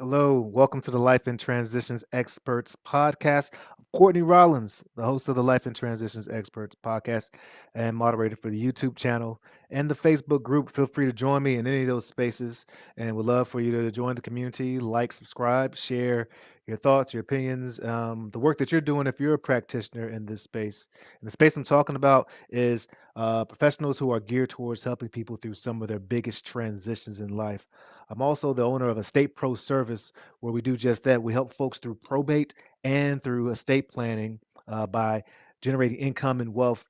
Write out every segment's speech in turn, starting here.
Hello, welcome to the Life and Transitions Experts podcast. I'm Courtney Rollins, the host of the Life and Transitions Experts podcast and moderator for the YouTube channel and the Facebook group. Feel free to join me in any of those spaces and would love for you to join the community, like, subscribe, share your thoughts, your opinions, the work that you're doing if you're a practitioner in this space. And the space I'm talking about is professionals who are geared towards helping people through some of their biggest transitions in life. I'm also the owner of Estate Pro Service, where we do just that. We help folks through probate and through estate planning by generating income and wealth,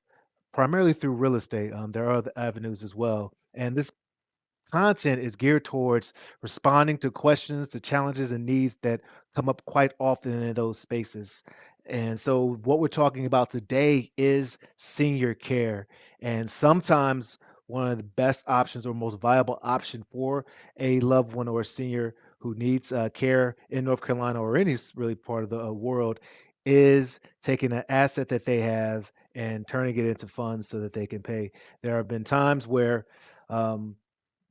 primarily through real estate. There are other avenues as well. And this content is geared towards responding to questions, to challenges, and needs that come up quite often in those spaces. And so, what we're talking about today is senior care. And sometimes, one of the best options or most viable option for a loved one or a senior who needs care in North Carolina or any really part of the world is taking an asset that they have and turning it into funds so that they can pay. There have been times where um,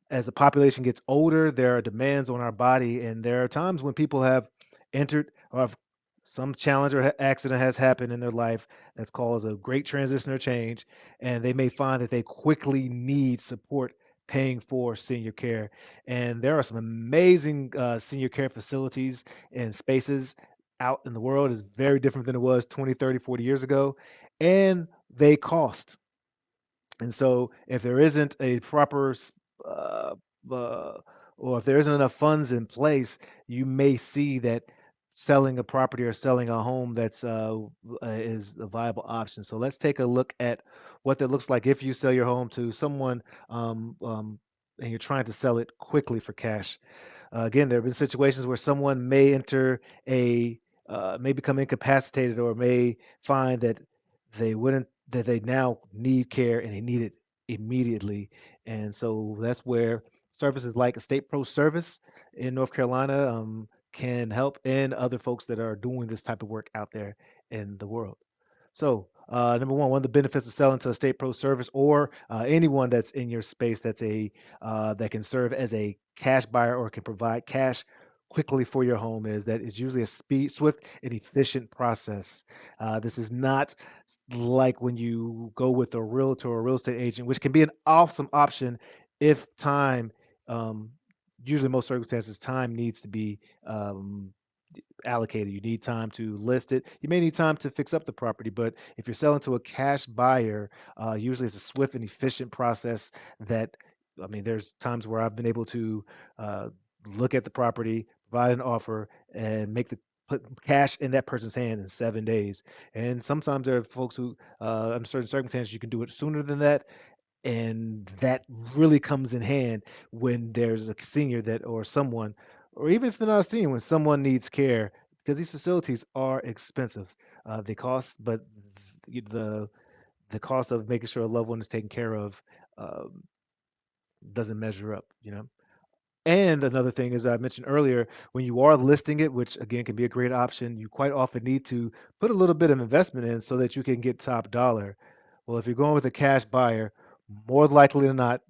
as the population gets older, there are demands on our body, and there are times when people have entered or have some challenge or accident has happened in their life that's caused a great transition or change, and they may find that they quickly need support paying for senior care. And there are some amazing senior care facilities and spaces out in the world. Is very different than it was 20, 30, 40 years ago, and they cost. And so, if there isn't a proper, uh, uh, or if there isn't enough funds in place, you may see that selling a property or selling a home is a viable option. So let's take a look at what that looks like if you sell your home to someone and you're trying to sell it quickly for cash. Again, there have been situations where someone may may become incapacitated or may find that they now need care and they need it immediately. And so that's where services like Estate Pro Service in North Carolina can help, and other folks that are doing this type of work out there in the world. So, number one of the benefits of selling to a state pro service or anyone that's in your space that can serve as a cash buyer or can provide cash quickly for your home is that it's usually a swift, and efficient process. This is not like when you go with a realtor or real estate agent, which can be an awesome option if time. Um, Usually, most circumstances, time needs to be allocated. You need time to list it. You may need time to fix up the property, but if you're selling to a cash buyer, usually it's a swift and efficient process that, I mean, there's times where I've been able to uh, look at the property, provide an offer, and put cash in that person's hand in 7 days. And sometimes there are folks who, under certain circumstances, you can do it sooner than that. And that really comes in hand when there's a senior that or someone, or even if they're not a senior, when someone needs care, because these facilities are expensive. They cost, but the the cost of making sure a loved one is taken care of um, doesn't measure up, you know. And another thing, as I mentioned earlier, when you are listing it, which again can be a great option, you quite often need to put a little bit of investment in so that you can get top dollar. Well, if you're going with a cash buyer, more likely than not,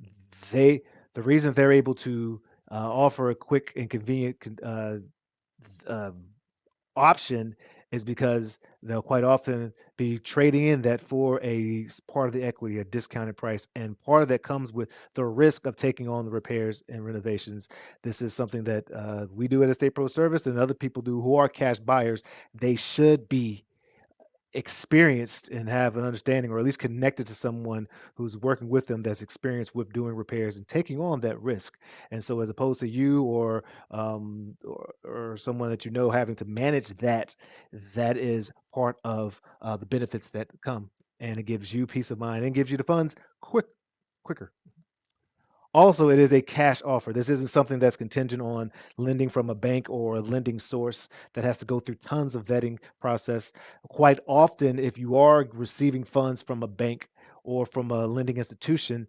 they the reason they're able to offer a quick and convenient um, option is because they'll quite often be trading in that for part of the equity, a discounted price. And part of that comes with the risk of taking on the repairs and renovations. This is something that we do at Estate Pro Service and other people do who are cash buyers. They should be experienced and have an understanding, or at least connected to someone who's working with them that's experienced with doing repairs and taking on that risk. And so, as opposed to you or someone that you know having to manage that, that is part of the benefits that come, and it gives you peace of mind and gives you the funds quicker. Also, it is a cash offer. This isn't something that's contingent on lending from a bank or a lending source that has to go through tons of vetting process. Quite often, if you are receiving funds from a bank or from a lending institution,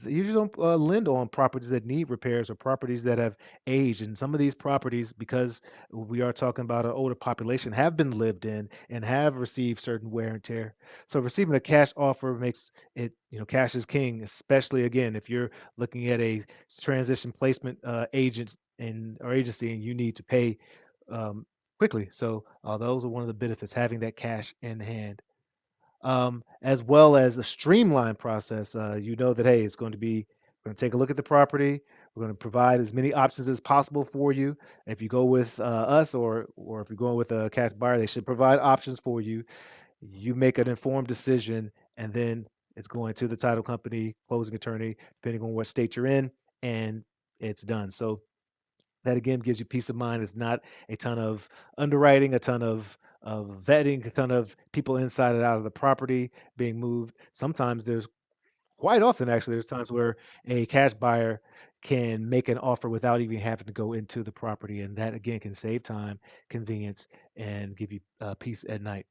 they usually don't lend on properties that need repairs or properties that have aged. And some of these properties, because we are talking about an older population, have been lived in and have received certain wear and tear. So receiving a cash offer makes it, cash is king, especially again if you're looking at a transition placement agent and or agency, and you need to pay um, quickly. So those are one of the benefits, having that cash in hand, as well as a streamlined process. You know that, hey, it's going to be, we're going to take a look at the property. We're going to provide as many options as possible for you. If you go with us, or if you're going with a cash buyer, they should provide options for you. You make an informed decision, and then it's going to the title company, closing attorney, depending on what state you're in, and it's done. So that again gives you peace of mind. It's not a ton of underwriting, a ton of vetting, a ton of people inside and out of the property being moved. Sometimes there's quite often actually there's times where a cash buyer can make an offer without even having to go into the property, and that again can save time, convenience, and give you peace at night.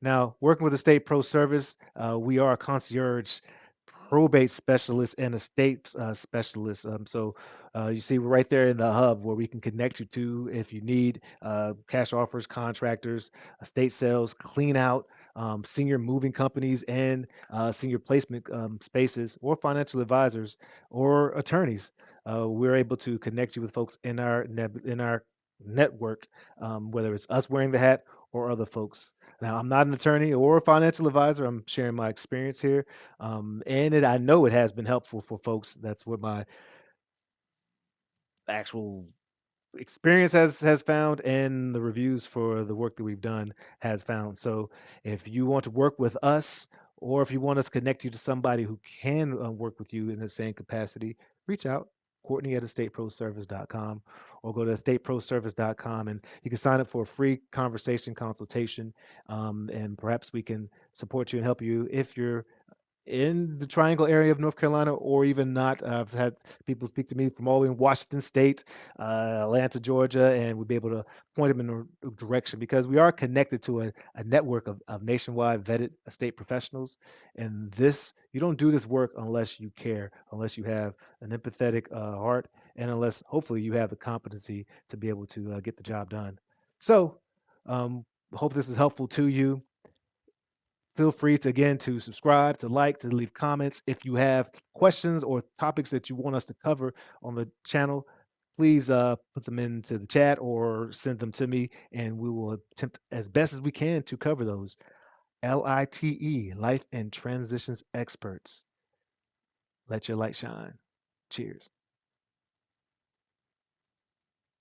Now, working with Estate Pro Service, we are a concierge probate specialist and estate specialist. So you see, we're right there in the hub where we can connect you to if you need cash offers, contractors, estate sales, clean out, senior moving companies, and senior placement spaces, or financial advisors or attorneys. We're able to connect you with folks in our network, whether it's us wearing the hat or other folks. Now, I'm not an attorney or a financial advisor. I'm sharing my experience here, I know it has been helpful for folks. That's what my actual experience has found, and the reviews for the work that we've done has found. So, if you want to work with us, or if you want us to connect you to somebody who can work with you in the same capacity, reach out. Courtney at estateproservice.com, or go to estateproservice.com, and you can sign up for a free conversation consultation, and perhaps we can support you and help you if you're in the Triangle area of North Carolina, or even not. I've had people speak to me from all the way in Washington State, Atlanta, Georgia, and we'll be able to point them in a direction, because we are connected to a network of nationwide vetted estate professionals. And this, you don't do this work unless you care, unless you have an empathetic heart, and unless hopefully you have the competency to be able to get the job done. So, hope this is helpful to you. Feel free to again to subscribe, to like, to leave comments. If you have questions or topics that you want us to cover on the channel, please put them into the chat or send them to me, and we will attempt as best as we can to cover those. LITE, Life and Transitions Experts. Let your light shine. Cheers.